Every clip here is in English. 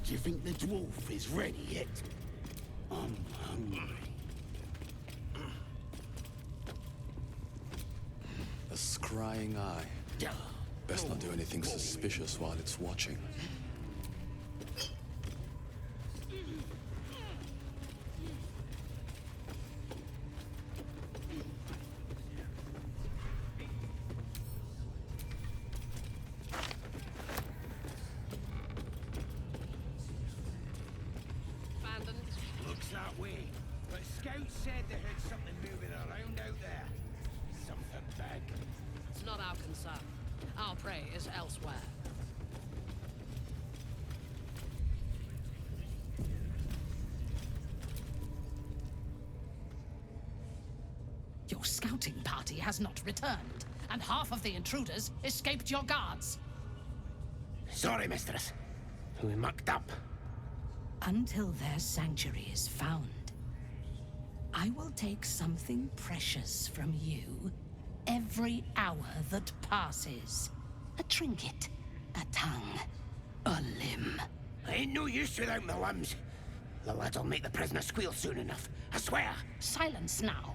Do you think the dwarf is ready yet? I'm hungry. A scrying eye. Best not do anything suspicious while it's watching. Looks that way. But scouts said they heard something moving around out there. Something big. It's not our concern. Our prey is elsewhere. Your scouting party has not returned, and half of the intruders escaped your guards. Sorry, mistress. We mucked up. Until their sanctuary is found, I will take something precious from you every hour that passes. A trinket, a tongue, a limb. I ain't no use without my limbs. The lad'll make the prisoner squeal soon enough, I swear. Silence now,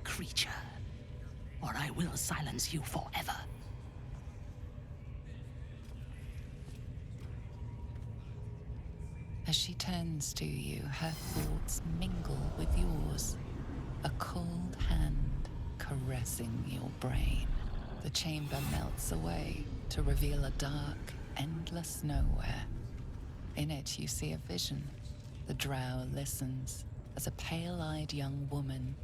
creature, or I will silence you forever. As she turns to you, her thoughts mingle with yours. A cold hand caressing your brain. The chamber melts away to reveal a dark, endless nowhere. In it, you see a vision. The drow listens as a pale-eyed young woman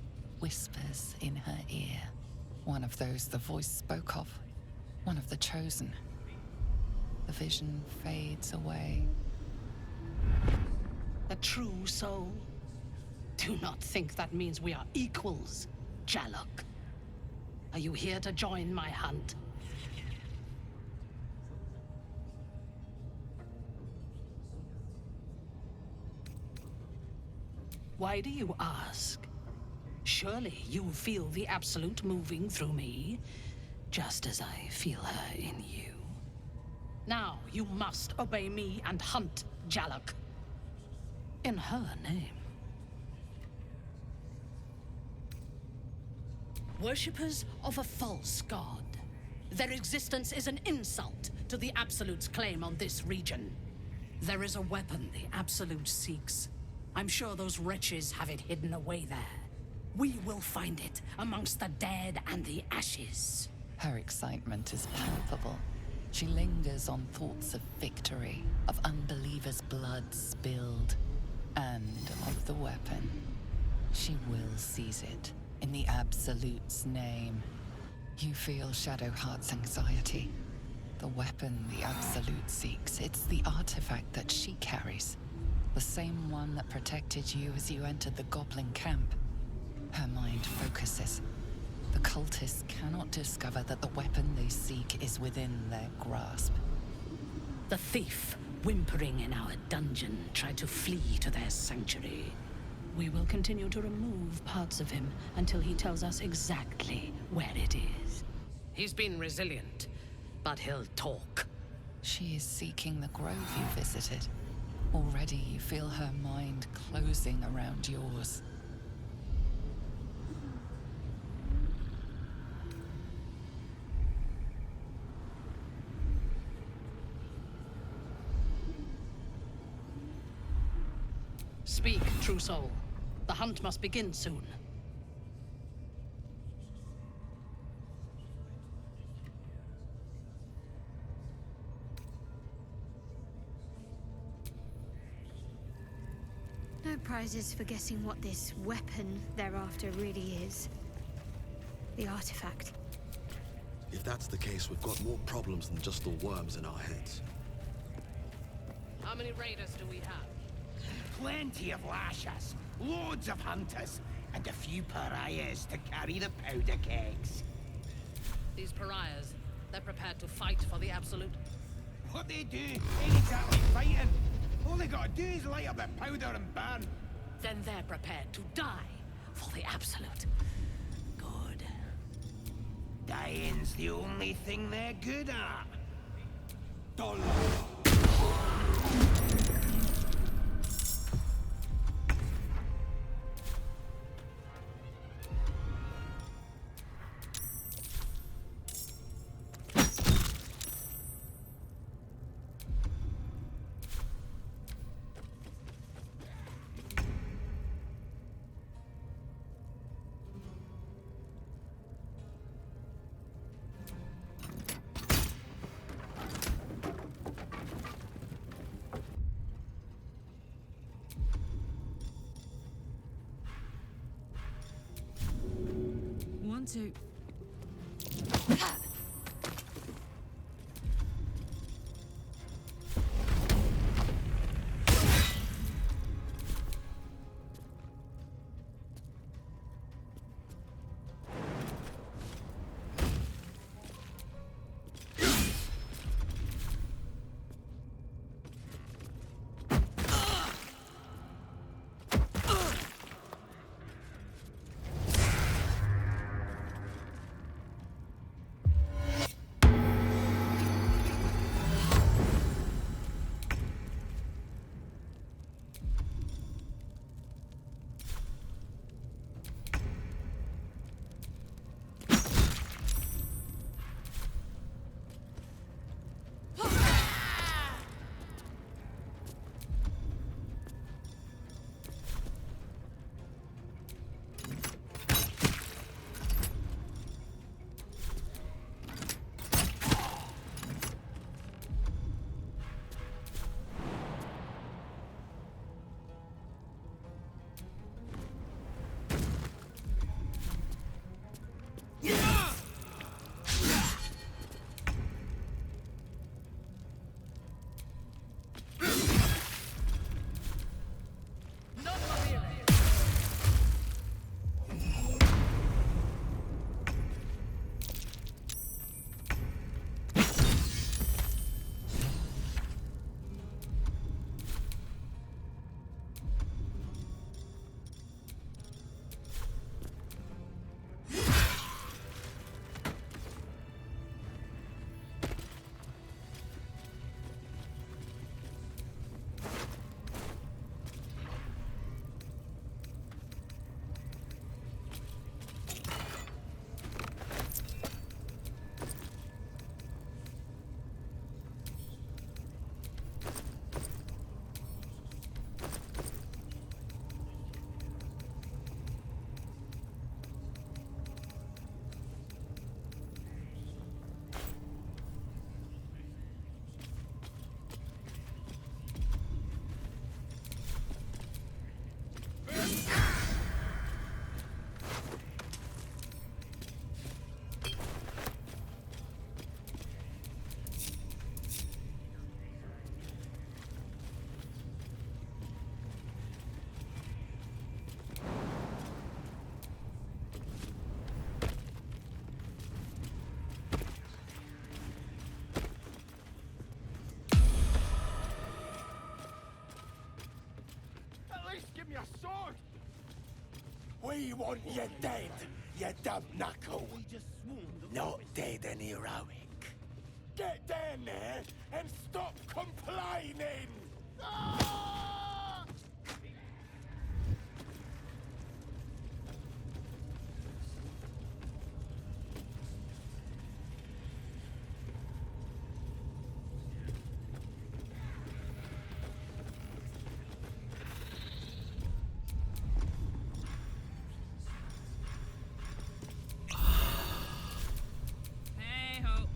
whispers in her ear. One of those the voice spoke of. One of the chosen. The vision fades away. A true soul? Do not think that means we are equals, Jalok. Are you here to join my hunt? Why do you ask? Surely you feel the Absolute moving through me, just as I feel her in you. Now you must obey me and hunt Jalok. In her name. Worshippers of a false god. Their existence is an insult to the Absolute's claim on this region. There is a weapon the Absolute seeks. I'm sure those wretches have it hidden away there. We will find it amongst the dead and the ashes. Her excitement is palpable. She lingers on thoughts of victory, of unbelievers' blood spilled, and of the weapon. She will seize it, in the Absolute's name. You feel Shadowheart's anxiety. The weapon the Absolute seeks, it's the artifact that she carries. The same one that protected you as you entered the Goblin camp. Her mind focuses. The cultists cannot discover that the weapon they seek is within their grasp. The thief, whimpering in our dungeon, tried to flee to their sanctuary. We will continue to remove parts of him until he tells us exactly where it is. He's been resilient, but he'll talk. She is seeking the grove you visited. Already you feel her mind closing around yours. Speak, true soul. The hunt must begin soon. No prizes for guessing what this weapon thereafter really is. The artifact. If that's the case, we've got more problems than just the worms in our heads. How many raiders do we have? Plenty of lashes, loads of hunters, and a few pariahs to carry the powder kegs. These pariahs, they're prepared to fight for the Absolute. What they do ain't exactly fighting. All they gotta do is light up their powder and burn. Then they're prepared to die for the Absolute. Good. Dying's the only thing they're good at. to... Give me a sword! We want you dead, you dumb knuckle. Not dead and heroic. Get down there and stop complaining! Ah! Hey ho.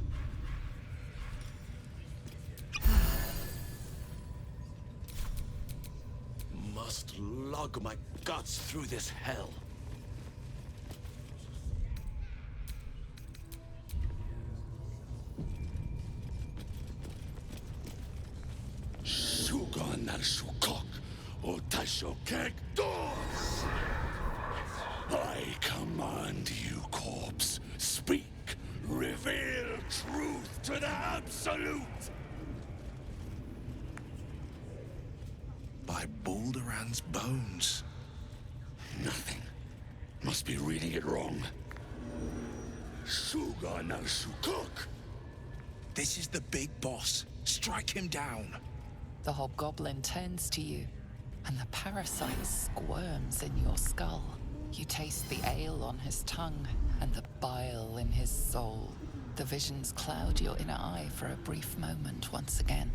Must lug my guts through this hell. Shugon al Shukok, Otashokek Dos! I command you, corpse. Speak. Reveal truth to the Absolute! By Balduran's bones. Nothing. Must be reading it wrong. Shugon al Shukok! This is the big boss. Strike him down. The hobgoblin turns to you, and the parasite squirms in your skull. You taste the ale on his tongue, and the bile in his soul. The visions cloud your inner eye for a brief moment once again.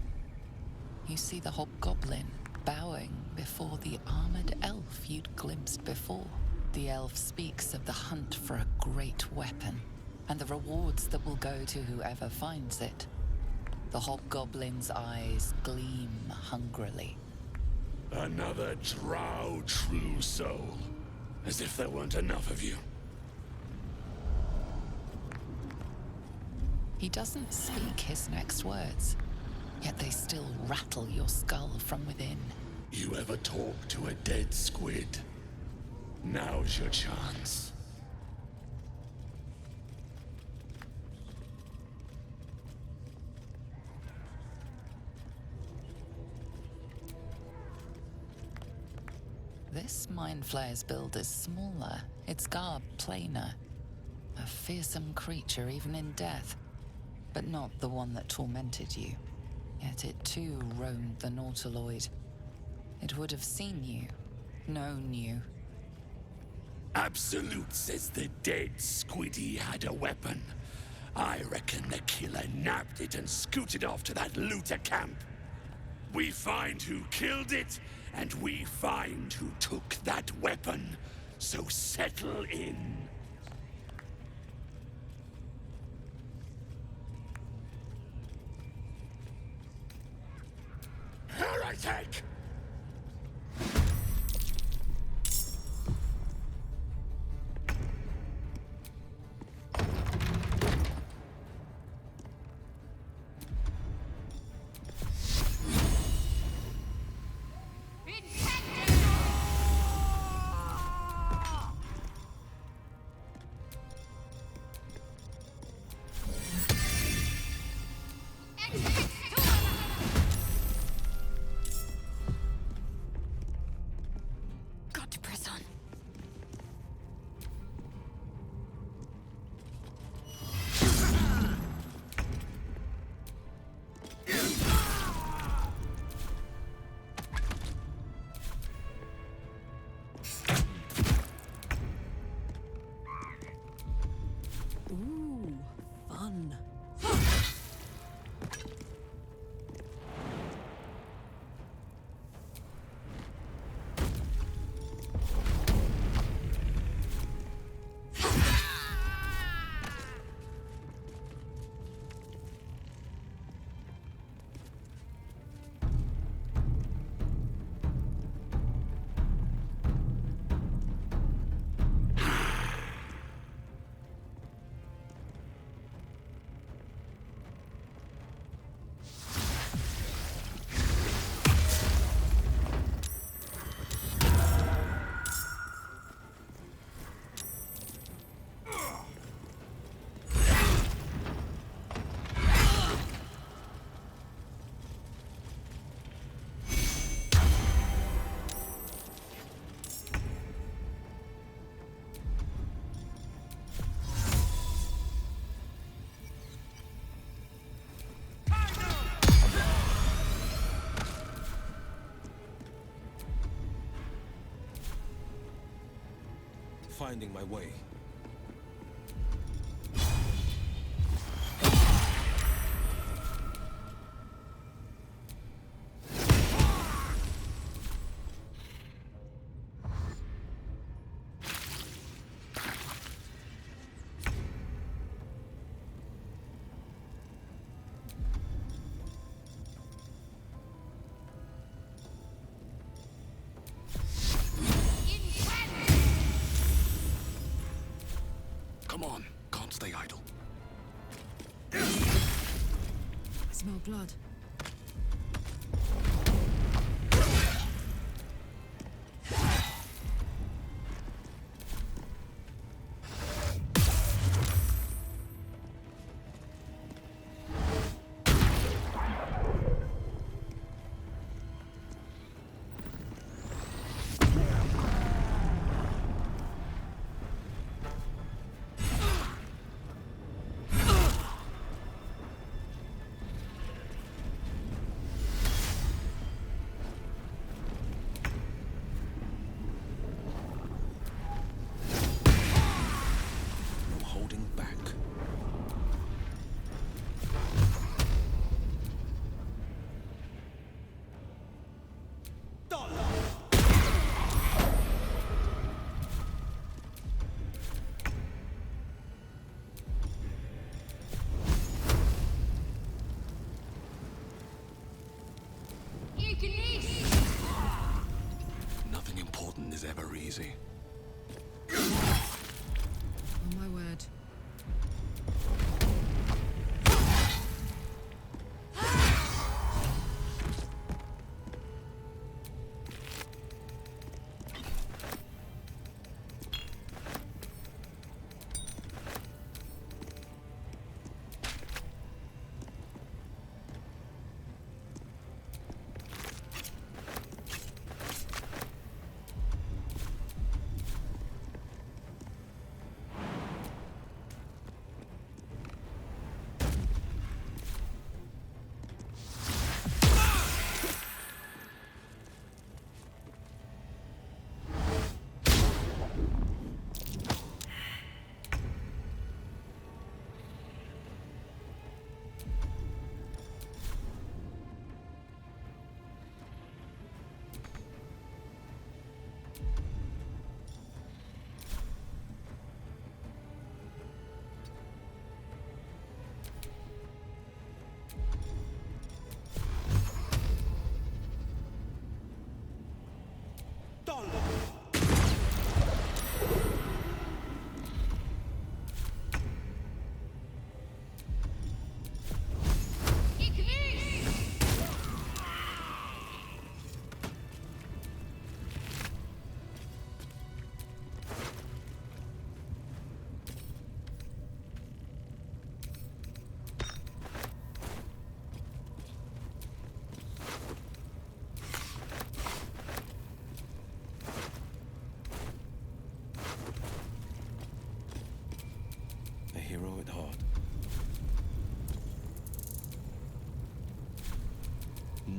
You see the hobgoblin bowing before the armored elf you'd glimpsed before. The elf speaks of the hunt for a great weapon, and the rewards that will go to whoever finds it. The hobgoblin's eyes gleam hungrily. Another drow true soul. As if there weren't enough of you. He doesn't speak his next words, yet they still rattle your skull from within. You ever talk to a dead squid? Now's your chance. This mind flayer's build is smaller, its garb plainer. A fearsome creature even in death, but not the one that tormented you. Yet it too roamed the Nautiloid. It would have seen you, known you. Absolute says the dead squiddy had a weapon. I reckon the killer nabbed it and scooted off to that looter camp. We find who killed it, and we find who took that weapon. So settle in. Heretic! Got to press on. Ooh, fun. Finding my way. Come on, can't stay idle. Smell blood. No holding back. Nothing important is ever easy. Oh my word.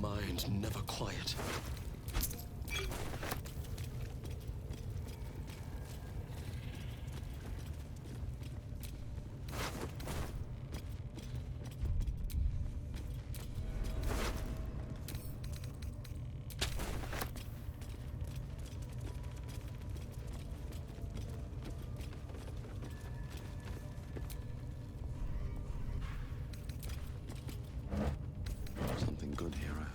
mind never quiet. Something good here, I hope.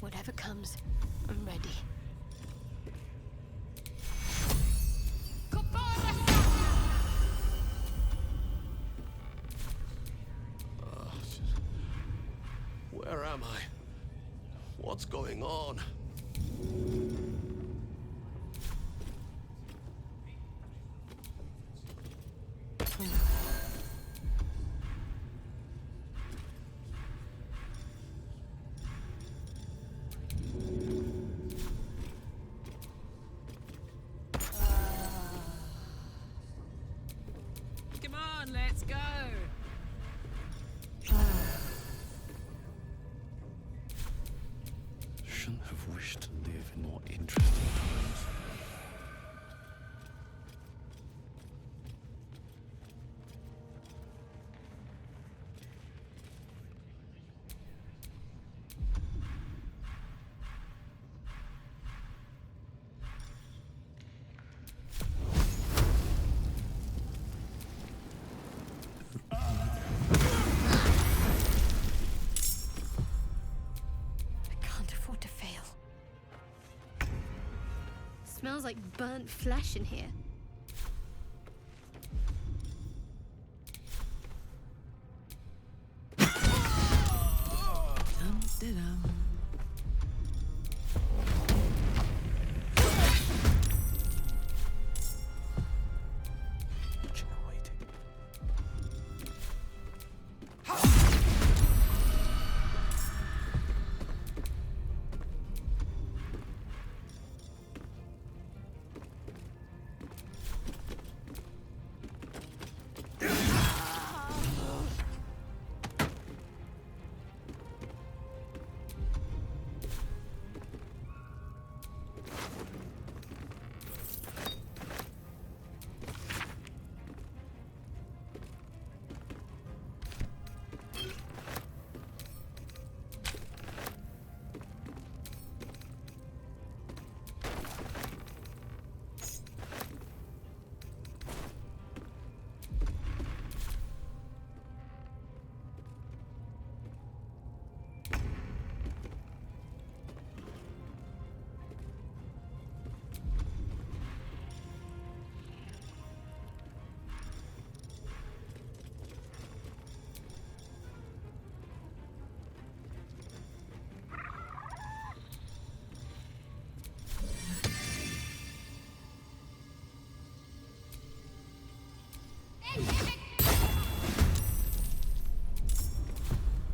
Whatever comes, I'm ready. Where am I? What's going on? Come on, let's go. Shouldn't have wished to live in more interesting times. I can't afford to fail. Smells like burnt flesh in here.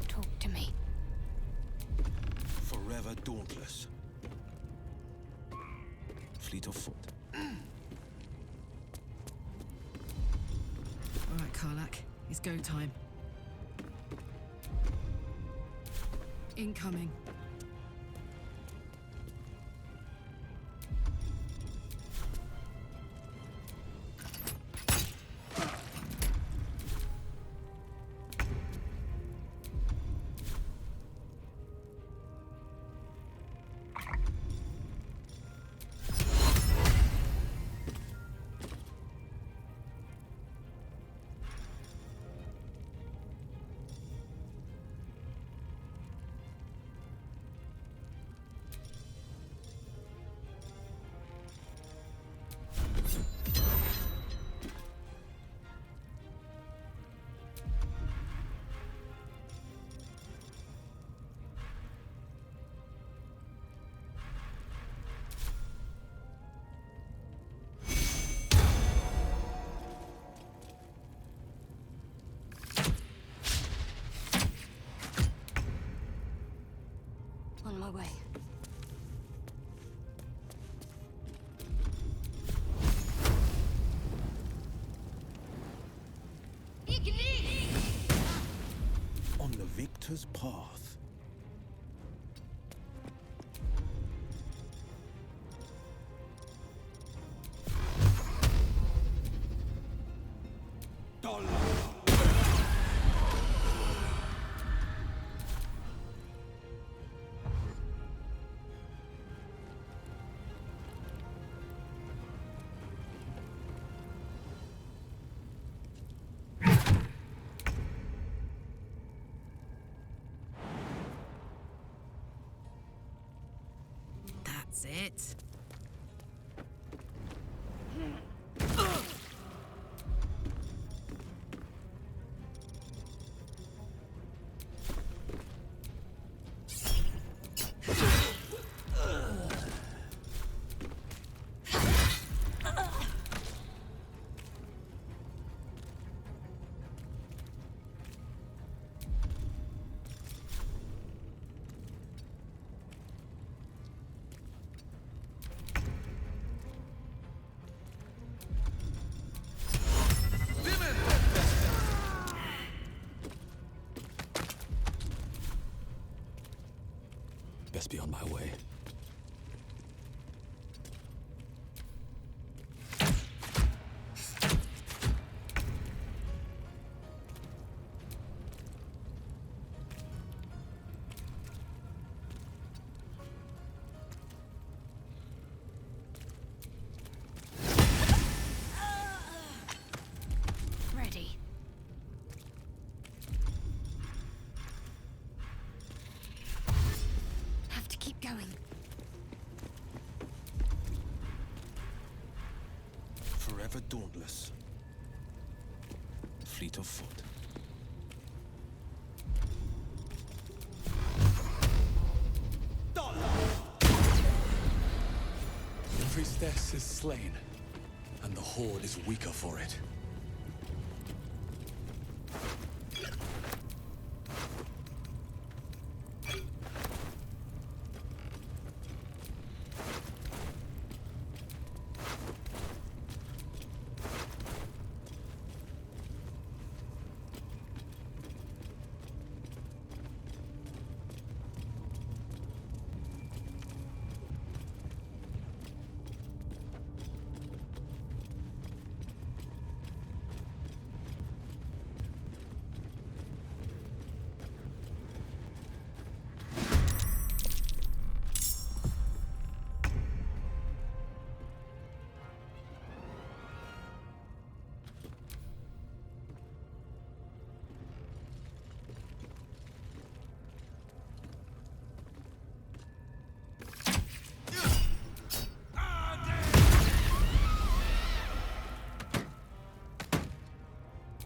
Talk to me. Forever dauntless. Fleet of foot. All right, Karlak. It's go time. Incoming. On my way. On the victor's path. That's it. Best be on my way. Ready. Have to keep going. Forever dauntless. Fleet of foot. The priestess is slain, and the Horde is weaker for it.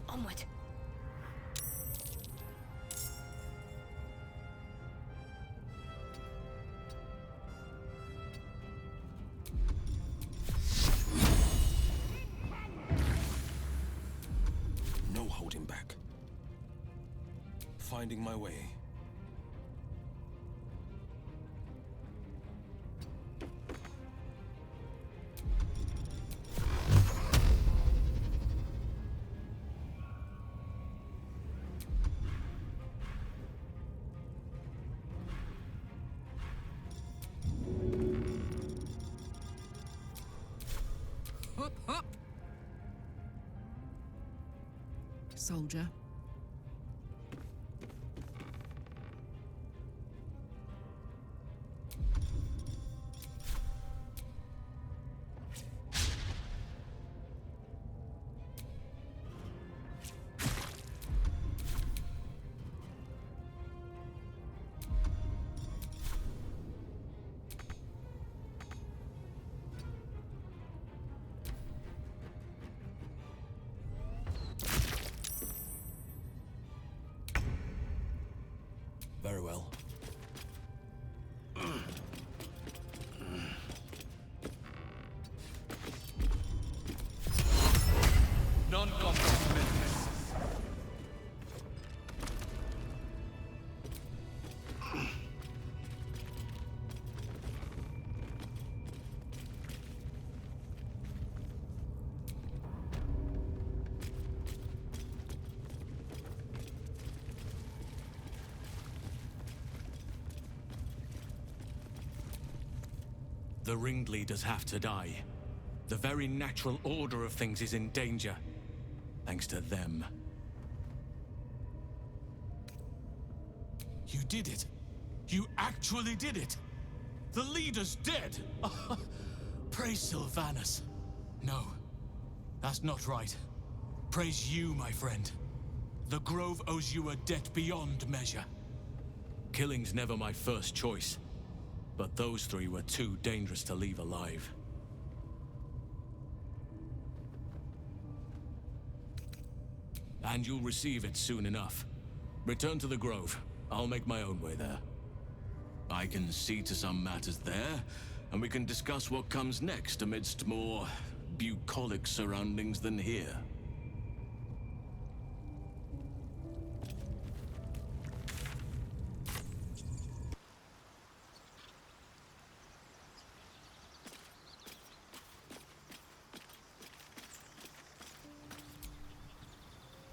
Onward. No holding back. Finding my way. hop, hop. Soldier. Very well. Non-compromise. The ringleaders have to die. The very natural order of things is in danger, thanks to them. You did it. You actually did it. The leader's dead. Praise Sylvanus. No, that's not right. Praise you, my friend. The Grove owes you a debt beyond measure. Killing's never my first choice, but those three were too dangerous to leave alive. And you'll receive it soon enough. Return to the Grove. I'll make my own way there. I can see to some matters there, and we can discuss what comes next amidst more bucolic surroundings than here.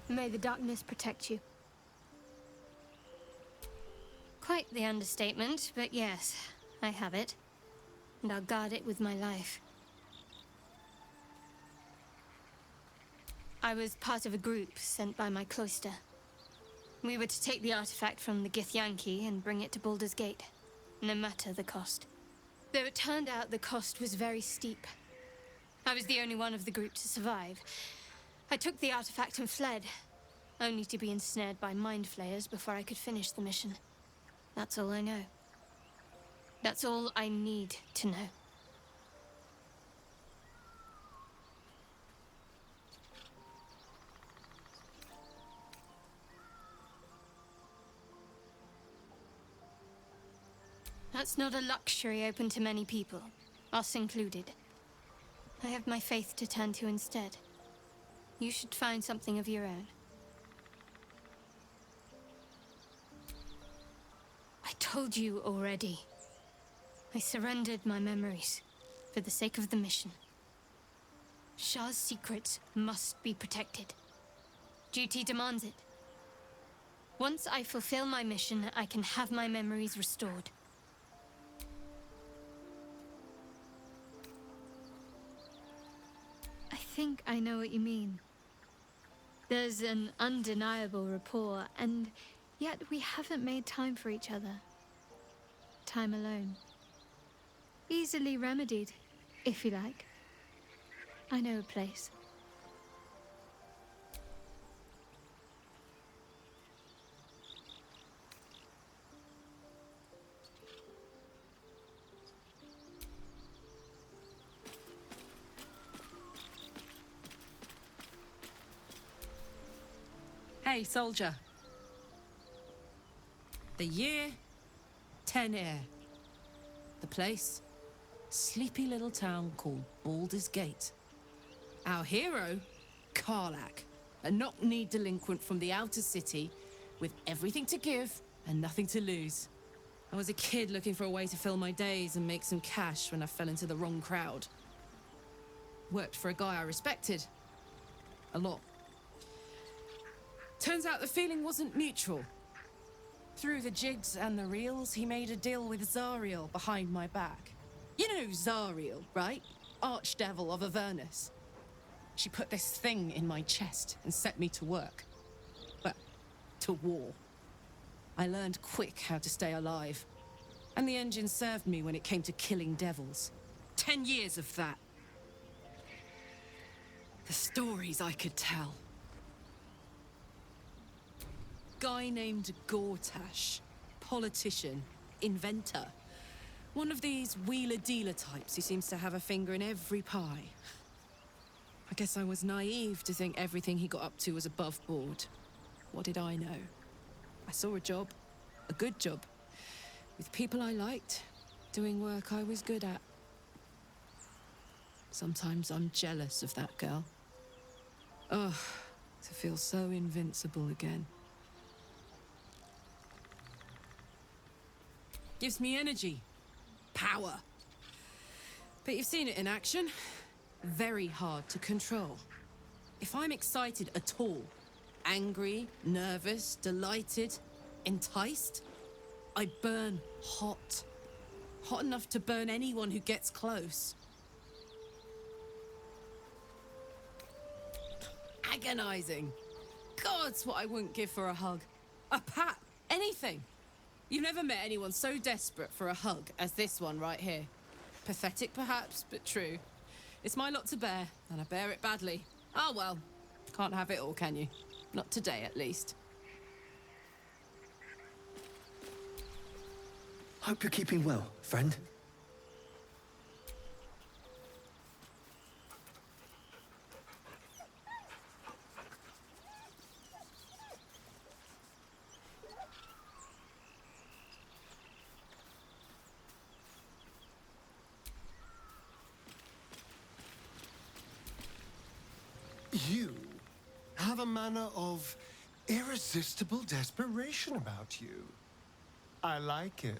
May the darkness protect you. Quite the understatement, but yes, I have it. And I'll guard it with my life. I was part of a group sent by my cloister. We were to take the artifact from the Githyanki and bring it to Baldur's Gate, no matter the cost. Though it turned out the cost was very steep. I was the only one of the group to survive. I took the artifact and fled, only to be ensnared by mind flayers before I could finish the mission. That's all I know. That's all I need to know. That's not a luxury open to many people, us included. I have my faith to turn to instead. You should find something of your own. I told you already. I surrendered my memories for the sake of the mission. Shah's secrets must be protected. Duty demands it. Once I fulfill my mission, I can have my memories restored. I think I know what you mean. There's an undeniable rapport, and yet we haven't made time for each other. Time alone. Easily remedied, if you like. I know a place. Hey, soldier. The year, 10 Air. The place, sleepy little town called Baldur's Gate. Our hero, Karlach, a knock-kneed delinquent from the outer city with everything to give and nothing to lose. I was a kid looking for a way to fill my days and make some cash when I fell into the wrong crowd. Worked for a guy I respected. A lot. Turns out the feeling wasn't mutual. Through the jigs and the reels, he made a deal with Zariel behind my back. You know Zariel, right? archdevil of Avernus. She put this thing in my chest and set me to work. Well, to war. I learned quick how to stay alive. And the engine served me when it came to killing devils. 10 years of that. The stories I could tell. Guy named Gortash. Politician. Inventor. One of these wheeler-dealer types who seems to have a finger in every pie. I guess I was naive to think everything he got up to was above board. What did I know? I saw a job. A good job. With people I liked. Doing work I was good at. Sometimes I'm jealous of that girl. Ugh, to feel so invincible again. Gives me energy. Power. But you've seen it in action. Very hard to control. If I'm excited at all, angry, nervous, delighted, enticed, I burn hot. Hot enough to burn anyone who gets close. Agonizing. God's what I wouldn't give for a hug. A pat. Anything. You've never met anyone so desperate for a hug as this one right here. Pathetic perhaps, but true. It's my lot to bear, and I bear it badly. Ah well, can't have it all, can you? Not today, at least. Hope you're keeping well, friend. You have a manner of irresistible desperation about you. I like it.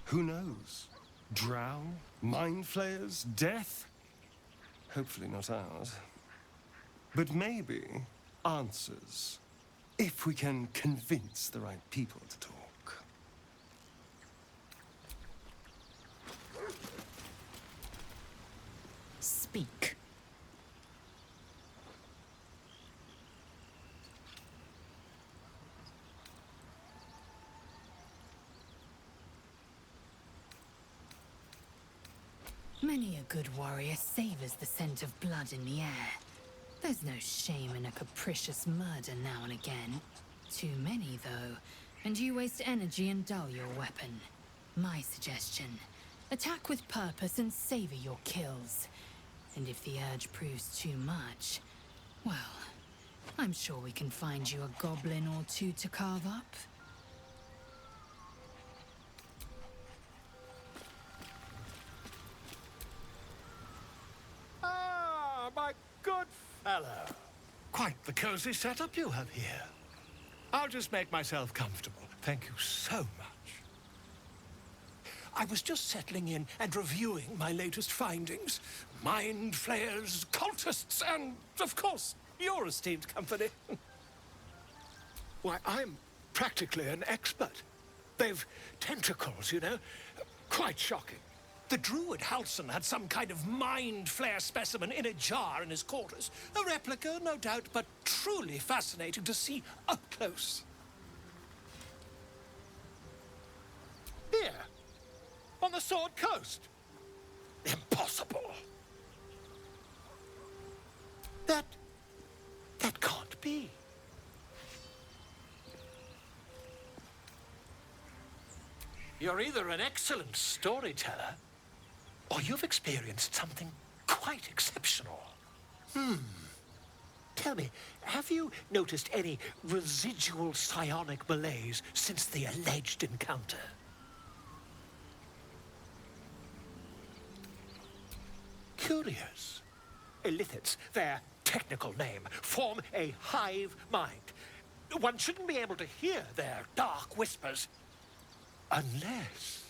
Who knows? Drow? Mind flayers? Death? Hopefully not ours. But maybe answers. If we can convince the right people to talk. Speak. Many a good warrior savors the scent of blood in the air. There's no shame in a capricious murder now and again. Too many, though, and you waste energy and dull your weapon. My suggestion, attack with purpose and savor your kills. And if the urge proves too much, well, I'm sure we can find you a goblin or two to carve up. Ah, my good fellow. Quite the cozy setup you have here. I'll just make myself comfortable. Thank you so much. I was just settling in and reviewing my latest findings. Mind flayers, cultists, and, of course, your esteemed company. Why, I'm practically an expert. They've tentacles, you know. Quite shocking. The druid Halson had some kind of mind flare specimen in a jar in his quarters. A replica, no doubt, but truly fascinating to see up close. Here, on the Sword Coast. Impossible. That can't be. You're either an excellent storyteller, or you've experienced something quite exceptional. Tell me, have you noticed any residual psionic malaise since the alleged encounter? Curious. Illithids, their technical name, form a hive mind. One shouldn't be able to hear their dark whispers unless...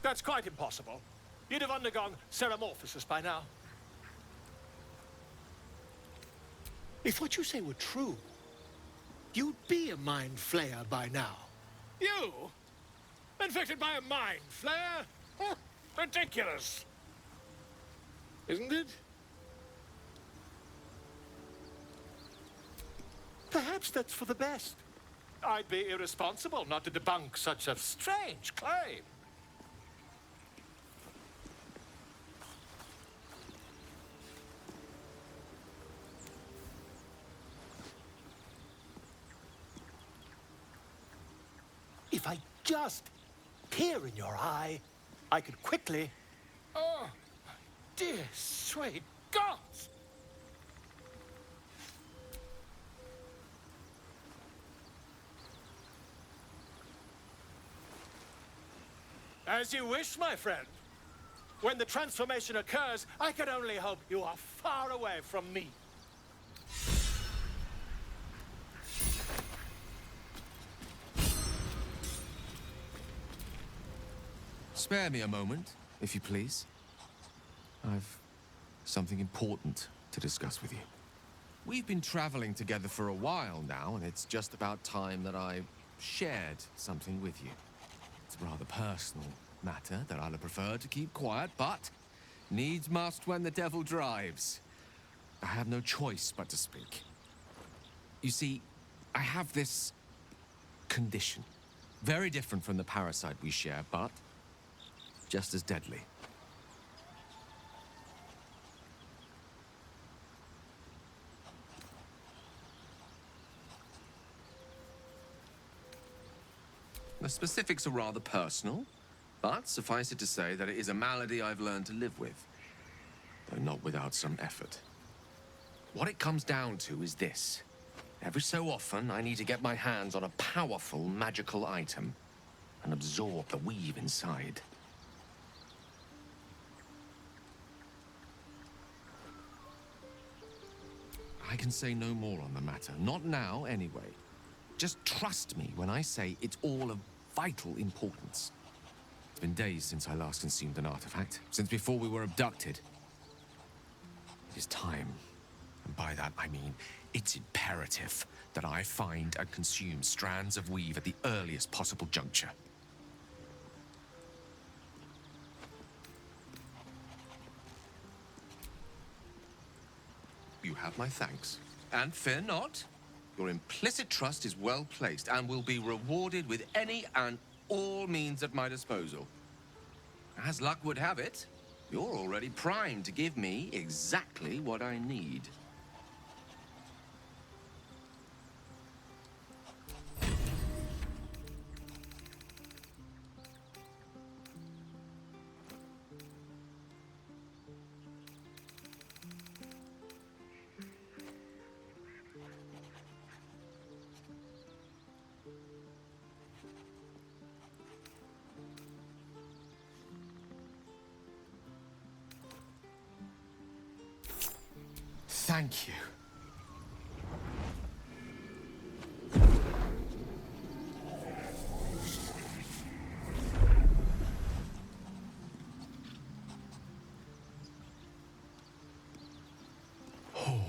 That's quite impossible. You'd have undergone ceramorphosis by now. If what you say were true, you'd be a mind flayer by now. You? Infected by a mind flayer? Huh. Ridiculous! Isn't it? Perhaps that's for the best. I'd be irresponsible not to debunk such a strange claim. If I just peer in your eye, I could quickly... Oh, dear sweet gods! As you wish, my friend. When the transformation occurs, I can only hope you are far away from me. Spare me a moment, if you please. I've something important to discuss with you. We've been traveling together for a while now, and it's just about time that I shared something with you. It's a rather personal matter that I'd have preferred to keep quiet, but needs must when the devil drives. I have no choice but to speak. You see, I have this condition. Very different from the parasite we share, but just as deadly. The specifics are rather personal, but suffice it to say that it is a malady I've learned to live with, though not without some effort. What it comes down to is this. Every so often, I need to get my hands on a powerful magical item and absorb the weave inside. I can say no more on the matter. Not now, anyway. Just trust me when I say it's all of vital importance. It's been days since I last consumed an artifact, since before we were abducted. It is time, and by that I mean it's imperative that I find and consume strands of weave at the earliest possible juncture. You have my thanks. And fear not. Your implicit trust is well placed and will be rewarded with any and all means at my disposal. As luck would have it, you're already primed to give me exactly what I need. Thank you. Oh.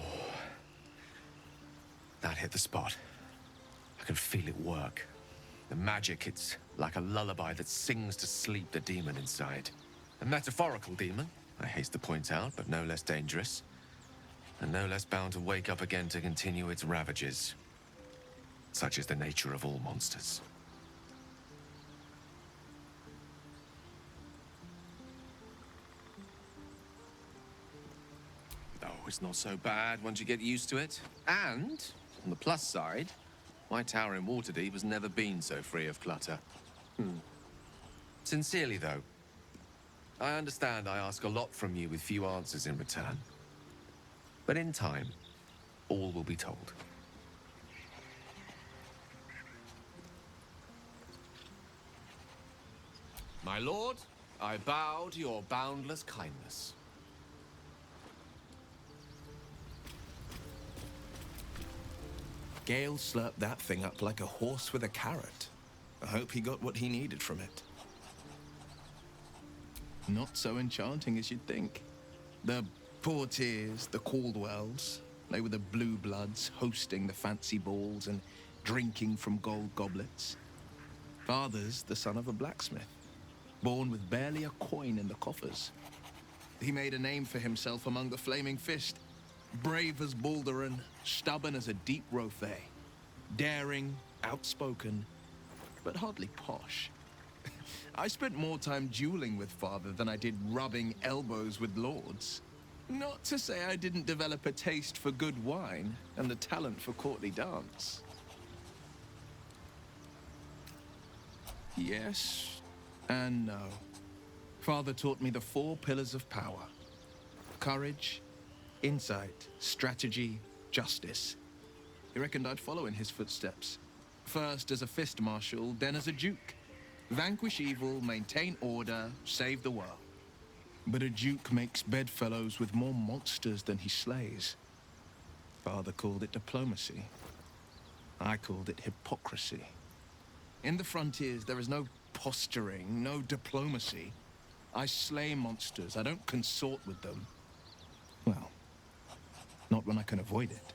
That hit the spot. I can feel it work. The magic, it's like a lullaby that sings to sleep the demon inside. A metaphorical demon, I haste to point out, but no less dangerous. And no less bound to wake up again to continue its ravages. Such is the nature of all monsters. Oh, it's not so bad once you get used to it. And, on the plus side, my tower in Waterdeep has never been so free of clutter. Sincerely, though, I understand I ask a lot from you with few answers in return. But in time, all will be told. My lord, I bow to your boundless kindness. Gale slurped that thing up like a horse with a carrot. I hope he got what he needed from it. Not so enchanting as you'd think. The Portiers, the Caldwells, they were the blue bloods hosting the fancy balls and drinking from gold goblets. Father's the son of a blacksmith. born with barely a coin in the coffers. He made a name for himself among the Flaming Fist. Brave as Baldur and stubborn as a deep Rothay. Daring, outspoken, but hardly posh. I spent more time dueling with father than I did rubbing elbows with lords. Not to say I didn't develop a taste for good wine and the talent for courtly dance. Yes and no. Father taught me the 4 pillars of power. Courage, insight, strategy, justice. He reckoned I'd follow in his footsteps. First as a fist marshal, then as a duke. Vanquish evil, maintain order, save the world. But a duke makes bedfellows with more monsters than he slays. Father called it diplomacy. I called it hypocrisy. In the frontiers, there is no posturing, no diplomacy. I slay monsters. I don't consort with them. Well, not when I can avoid it.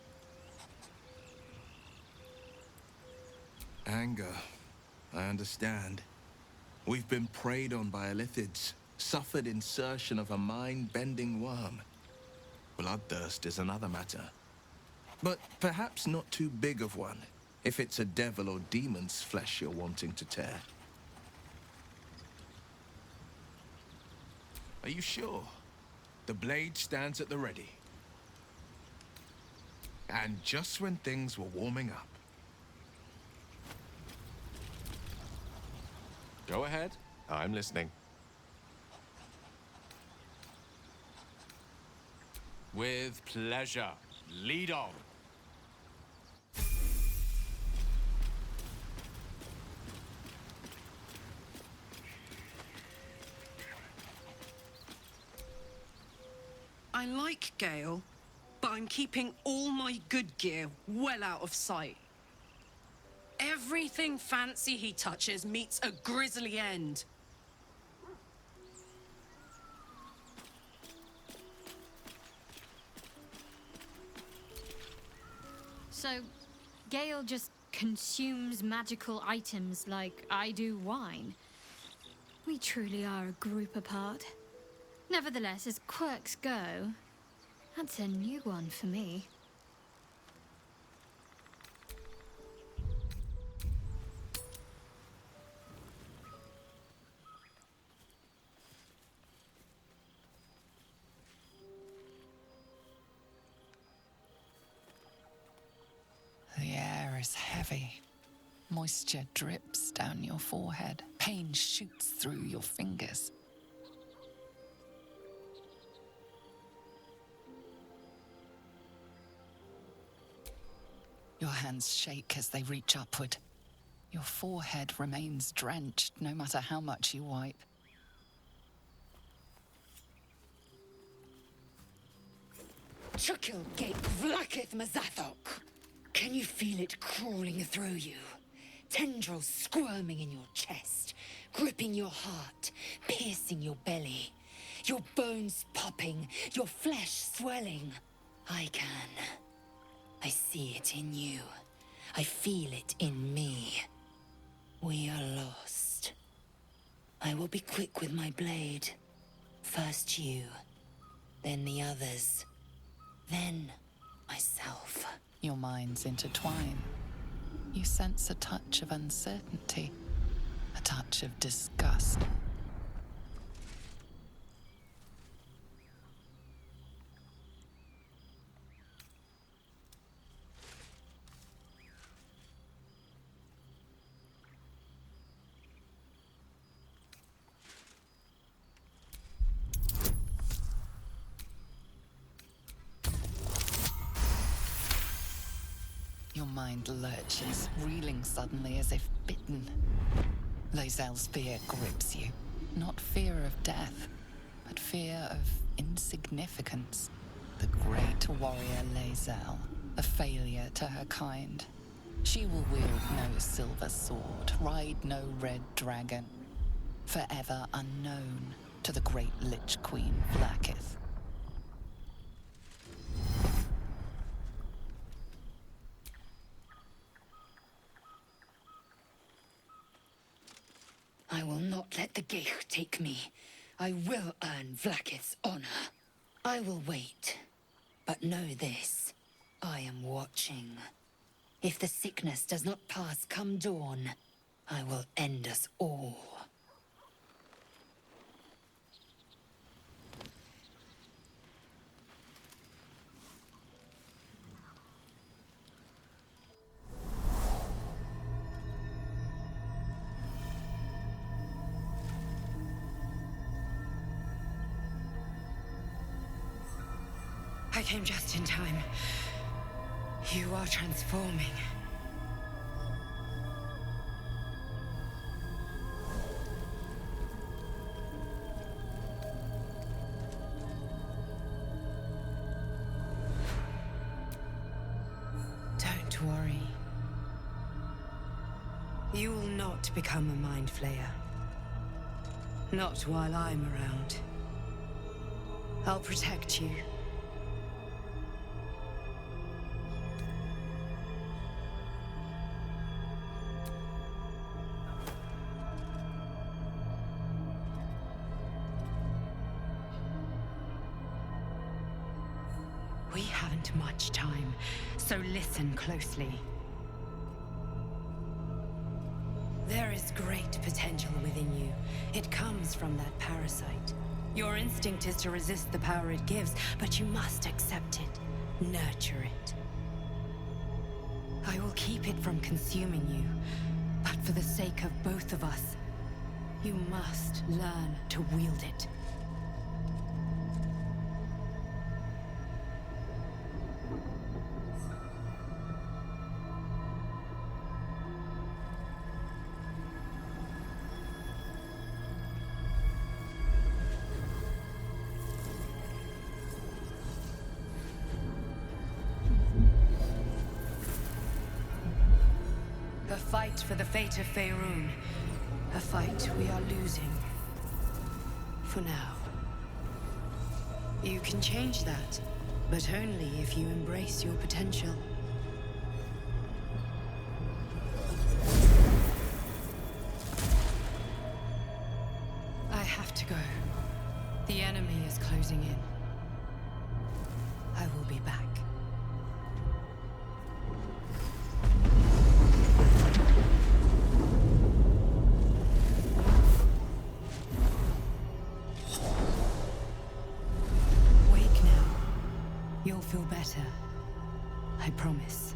Anger. I understand. We've been preyed on by Illithids, suffered insertion of a mind-bending worm. Bloodthirst is another matter. But perhaps not too big of one, if it's a devil or demon's flesh you're wanting to tear. Are you sure? The blade stands at the ready. And just when things were warming up. Go ahead. I'm listening. With pleasure. Lead on. I like Gale, but I'm keeping all my good gear well out of sight. Everything fancy he touches meets a grisly end. So, Gale just consumes magical items like I do wine. We truly are a group apart. Nevertheless, as quirks go, that's a new one for me. The air is heavy. Moisture drips down your forehead. Pain shoots through your fingers. Your hands shake as they reach upward. Your forehead remains drenched no matter how much you wipe. Chukil Gate Vlakith Mazathok. Can you feel it crawling through you? Tendrils squirming in your chest, gripping your heart, piercing your belly. Your bones popping, your flesh swelling. I can. I see it in you. I feel it in me. We are lost. I will be quick with my blade. First you, then the others, then myself. Your minds intertwine. You sense a touch of uncertainty, a touch of disgust. Your mind lurches, reeling suddenly as if bitten. Lae'zel's fear grips you. Not fear of death, but fear of insignificance. The great warrior Lae'zel, a failure to her kind. She will wield no silver sword, ride no red dragon. Forever unknown to the great Lich Queen Vlakith. I will not let the Gicht take me. I will earn Vlaakith's honor. I will wait. But know this. I am watching. If the sickness does not pass come dawn, I will end us all. I came just in time. You are transforming. Don't worry. You will not become a Mind Flayer. Not while I'm around. I'll protect you. We haven't much time, so listen closely. There is great potential within you. It comes from that parasite. Your instinct is to resist the power it gives, but you must accept it, nurture it. I will keep it from consuming you, but for the sake of both of us, you must learn to wield it. The fight for the fate of Faerun. A fight we are losing. For now. You can change that, but only if you embrace your potential. I have to go. The enemy is closing in. I will be back. You'll feel better. I promise.